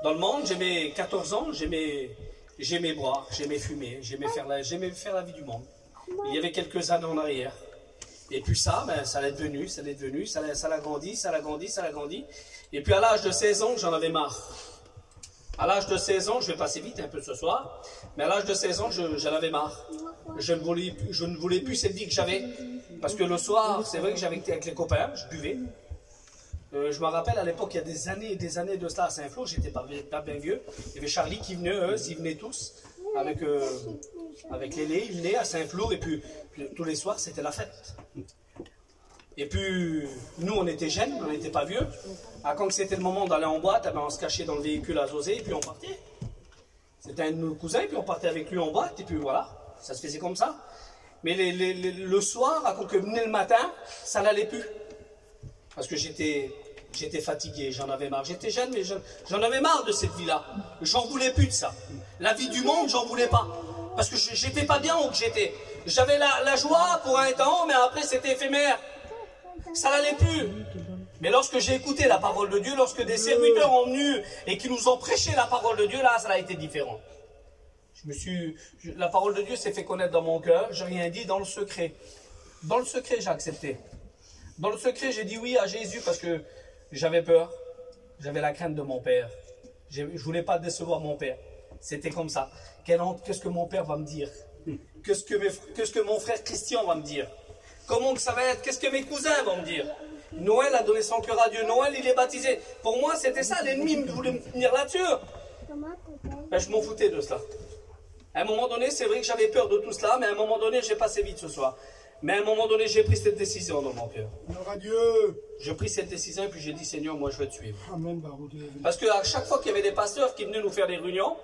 Dans le monde, j'aimais 14 ans, j'aimais boire, j'aimais fumer, j'aimais faire la vie du monde. Il y avait quelques années en arrière. Et puis ça, ben, ça l'a devenu, ça l'a grandi, ça l'a grandi. Et puis à l'âge de 16 ans, j'en avais marre. À l'âge de 16 ans, je vais passer vite un peu ce soir, mais à l'âge de 16 ans, j'en avais marre. Je ne voulais plus cette vie que j'avais. Parce que le soir, c'est vrai que j'avais été avec les copains, je buvais. Je me rappelle à l'époque, il y a des années et des années de cela à Saint-Flour, j'étais pas bien vieux. Il y avait Charlie qui venait, eux, ils venaient tous, avec Lélé, ils venaient à Saint-Flour, et puis tous les soirs, c'était la fête. Et puis, nous, on était jeunes, on n'était pas vieux. Quand c'était le moment d'aller en boîte, on se cachait dans le véhicule à José, et puis on partait. C'était un de nos cousins, et puis on partait avec lui en boîte, et puis voilà, ça se faisait comme ça. Mais le soir, quand que venait le matin, ça n'allait plus. Parce que j'étais fatigué, j'en avais marre. J'étais jeune, mais j'en avais marre de cette vie-là. J'en voulais plus de ça. La vie du monde, j'en voulais pas. Parce que j'étais pas bien où j'étais. J'avais la joie pour un temps, mais après c'était éphémère. Ça n'allait plus. Mais lorsque j'ai écouté la parole de Dieu, lorsque des serviteurs ont venu et qui nous ont prêché la parole de Dieu, là, ça a été différent. La parole de Dieu s'est fait connaître dans mon cœur, j'ai rien dit dans le secret. Dans le secret, j'ai accepté. Dans le secret, j'ai dit oui à Jésus parce que j'avais peur. J'avais la crainte de mon père. Je ne voulais pas décevoir mon père. C'était comme ça. Qu'est-ce que mon père va me dire? Qu'est-ce que mon frère Christian va me dire? Comment que ça va être? Qu'est-ce que mes cousins vont me dire? Noël a donné son cœur à Dieu. Noël, il est baptisé. Pour moi, c'était ça. L'ennemi voulait me tenir là-dessus. Ben, je m'en foutais de cela. À un moment donné, c'est vrai que j'avais peur de tout cela, mais à un moment donné, j'ai passé vite ce soir. Mais à un moment donné, j'ai pris cette décision dans mon cœur. J'ai pris cette décision et puis j'ai dit, Seigneur, moi je veux te suivre. Amen. Parce qu'à chaque fois qu'il y avait des pasteurs qui venaient nous faire des réunions,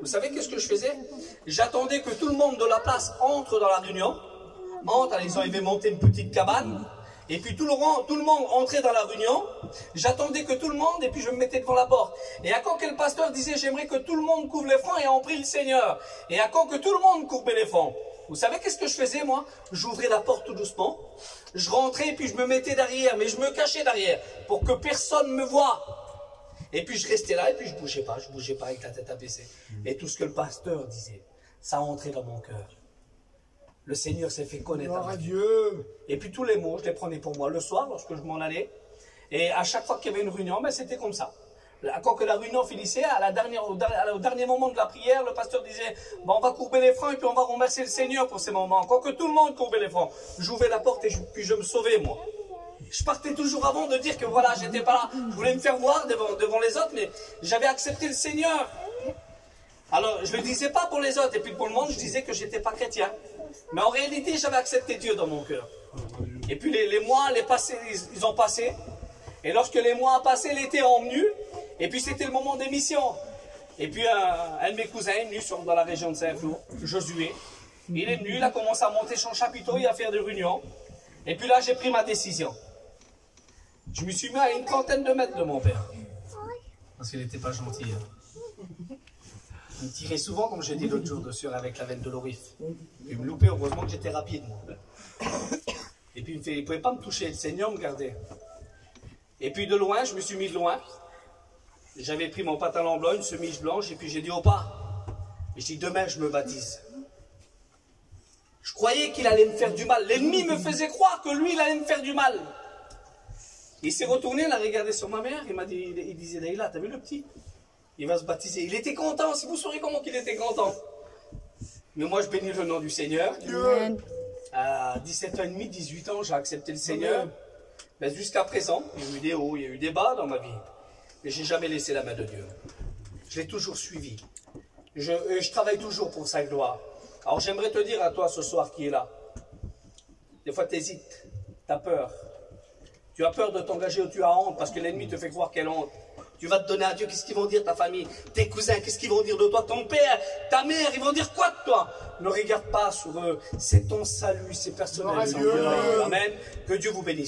vous savez qu'est-ce que je faisais? J'attendais que tout le monde de la place entre dans la réunion. Ils avaient monté une petite cabane. Et puis tout le monde entrait dans la réunion. J'attendais que tout le monde et puis je me mettais devant la porte. Et à quand que le pasteur disait, j'aimerais que tout le monde couvre les fronts et on prie le Seigneur. Et à quand que tout le monde courbait les fronts. Vous savez qu'est-ce que je faisais, moi? J'ouvrais la porte tout doucement, je rentrais et puis je me mettais derrière, mais je me cachais derrière, pour que personne me voie. Et puis je restais là et puis je bougeais pas avec la tête abaissée. Et tout ce que le pasteur disait, ça entrait dans mon cœur. Le Seigneur s'est fait connaître à Dieu. Et puis tous les mots, je les prenais pour moi le soir, lorsque je m'en allais. Et à chaque fois qu'il y avait une réunion, ben, c'était comme ça. Quand que la réunion finissait, au dernier moment de la prière, le pasteur disait, bon, on va courber les fronts et puis on va remercier le Seigneur pour ces moments. Quand que tout le monde courbait les fronts, j'ouvrais la porte et puis je me sauvais, moi. Je partais toujours avant de dire que voilà, j'étais pas là. Je voulais me faire voir devant les autres, mais j'avais accepté le Seigneur. Alors, je le disais pas pour les autres et puis pour le monde, je disais que j'étais pas chrétien. Mais en réalité, j'avais accepté Dieu dans mon cœur. Et puis les mois, ils ont passé. Et lorsque les mois ont passé, l'été est venu. Et puis c'était le moment des missions. Et puis un de mes cousins est venu dans la région de Saint-Flour, Josué. Il est venu, il a commencé à monter son chapiteau et à faire des réunions. Et puis là, j'ai pris ma décision. Je me suis mis à une trentaine de mètres de mon père. Parce qu'il n'était pas gentil. Il me tirait souvent, comme je dit l'autre jour, dessus avec la veine de l'orif. Il me loupait, heureusement que j'étais rapide, moi. Et puis il ne pouvait pas me toucher, le Seigneur me gardait. Et puis de loin, je me suis mis de loin. J'avais pris mon pantalon blanc, une chemise blanche, et puis j'ai dit au pas. Et j'ai dit, demain je me baptise. Je croyais qu'il allait me faire du mal. L'ennemi me faisait croire que lui, il allait me faire du mal. Il s'est retourné, il a regardé sur ma mère, il disait, Leïla, t'as vu le petit? Il va se baptiser. Il était content, si vous sauriez comment qu'il était content. Mais moi, je bénis le nom du Seigneur. Amen. À 17 ans et demi, 18 ans, j'ai accepté le Seigneur. Mais jusqu'à présent, il y a eu des hauts, il y a eu des bas dans ma vie. Mais je n'ai jamais laissé la main de Dieu. Je l'ai toujours suivi. Je travaille toujours pour sa gloire. Alors j'aimerais te dire à toi ce soir qui est là. Des fois tu hésites, tu as peur. Tu as peur de t'engager ou tu as honte parce que l'ennemi te fait croire quelle honte. Tu vas te donner à Dieu, qu'est-ce qu'ils vont dire ta famille, tes cousins, qu'est-ce qu'ils vont dire de toi, ton père, ta mère, ils vont dire quoi de toi? Ne regarde pas sur eux, c'est ton salut, c'est personnel. Amen. Que Dieu vous bénisse.